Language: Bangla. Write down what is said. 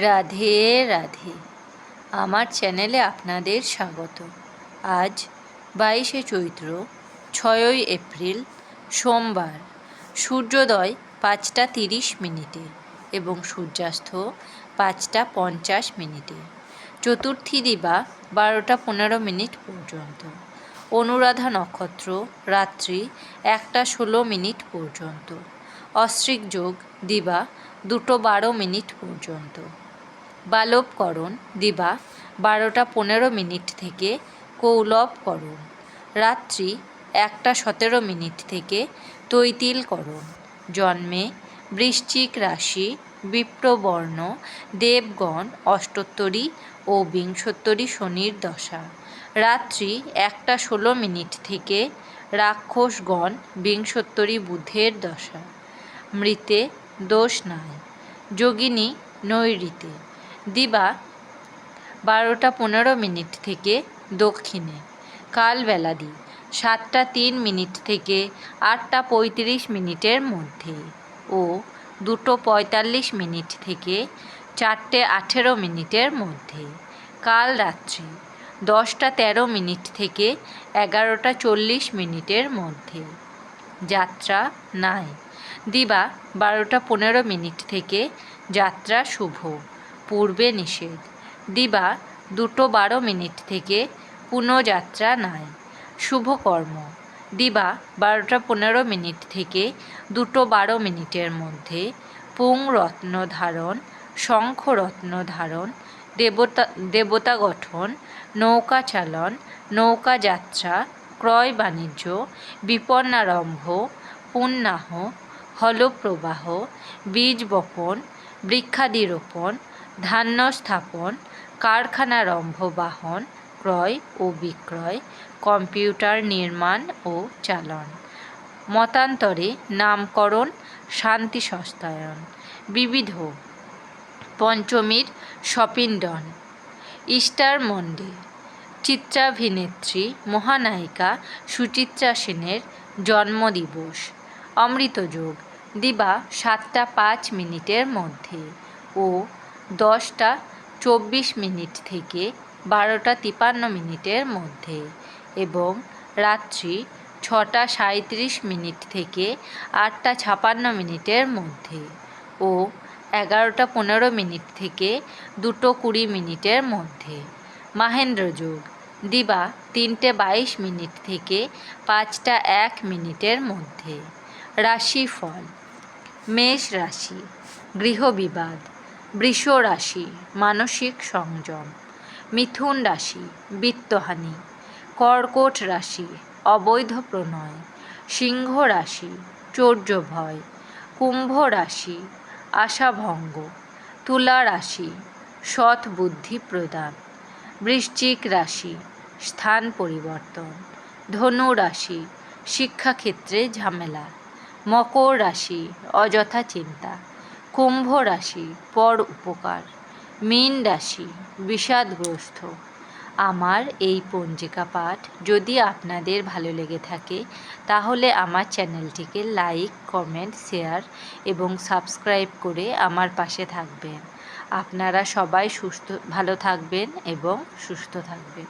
রাধে রাধে। আমার চ্যানেলে আপনাদের স্বাগত। আজ 22শে চৈত্র, 6ই এপ্রিল, সোমবার। সূর্যোদয় 5টা 30 মিনিটে এবং সূর্যাস্ত 5টা 50 মিনিটে। চতুর্থী দিবা 12টা 15 মিনিট পর্যন্ত। অনুরাধা নক্ষত্র রাত্রি 1টা 16 মিনিট পর্যন্ত। অশ্রিক যোগ দিবা 2টো 12 মিনিট পর্যন্ত। বালবকরণ দিবা 12টা 15 মিনিট থেকে কৌলবকরণ রাত্রি 1টা 17 মিনিট থেকে তৈতিলকরণ। জন্মে বৃশ্চিক রাশি, বিপ্রবর্ণ, দেবগণ, অষ্টোত্তরী ও বিংশোত্তরী শনির দশা। রাত্রি 1টা 16 মিনিট থেকে রাক্ষসগণ, বিংশোত্তরী বুধের দশা। মৃতে দোষ নাই। যোগিনী নৈঋতে দিবা 12টা 15 মিনিট থেকে দক্ষিণে। কালবেলাদি 7টা 3 মিনিট থেকে 8টা 35 মিনিটের মধ্যে ও 2টো 45 মিনিট থেকে 4টে 18 মিনিটের মধ্যে। কাল রাত্রি 10টা 13 মিনিট থেকে 11টা 40 মিনিটের মধ্যে। যাত্রা নাই। দিবা 12টা 15 মিনিট থেকে যাত্রা শুভ, পূর্বে নিষেধ। দিবা 2টো 12 মিনিট থেকে পুনঃযাত্রা নাই। শুভকর্ম দিবা 12টা 15 মিনিট থেকে 2টো 12 মিনিটের মধ্যে পুংরত্ন ধারণ, শঙ্খরত্ন ধারণ, দেবতা গঠন, নৌকা চালন, নৌকা যাত্রা, ক্রয় বাণিজ্য, বিপন্নারম্ভ, পুণ্যাহ, হলপ্রবাহ, বীজ বপন, বৃক্ষাদিরোপণ, ধান্য স্থাপন, কারখানারম্ভ, বাহন ক্রয় ও বিক্রয়, কম্পিউটার নির্মাণ ও চালন। মতান্তরে নামকরণ, শান্তি সস্তায়ন। বিবিধ পঞ্চমীর সপিণ্ডন। ইস্টার মন্ডে চিত্রাভিনেত্রী মহানায়িকা সুচিত্রা সেনের জন্মদিবস। অমৃতযোগ দিবা 7টা 5 মিনিটের মধ্যে ও 10টা 24 মিনিট থেকে 12টা 53 মিনিটের মধ্যে এবং রাত্রি 6টা 37 মিনিট থেকে 8টা 56 মিনিটের মধ্যে ও 11টা 15 মিনিট থেকে 2টো 20 মিনিটের মধ্যে। মাহেন্দ্রযোগ দিবা 3টে 22 মিনিট থেকে 5টা 1 মিনিটের মধ্যে। রাশিফল: মেষ রাশি গৃহবিবাদ। বৃষ রাশি মানসিক সংযম। মিথুন রাশি বিত্তহানি। কর্কট রাশি অবৈধ প্রণয়। সিংহ রাশি চৌর্য ভয়। কুম্ভ রাশি আশাভঙ্গ। তুলা রাশি সৎ বুদ্ধি প্রদান। বৃশ্চিক রাশি স্থান পরিবর্তন। ধনু রাশি শিক্ষাক্ষেত্রে ঝামেলা। মকর রাশি অযথা চিন্তা। কুম্ভ রাশি পর উপকার। মীন রাশি বিষাদগ্রস্ত। আমার এই পঞ্জিকা পাঠ যদি আপনাদের ভালো লেগে থাকে তাহলে আমার চ্যানেলটিকে লাইক, কমেন্ট, শেয়ার এবং সাবস্ক্রাইব করে আমার পাশে থাকবেন। আপনারা সবাই ভালো থাকবেন এবং সুস্থ থাকবেন।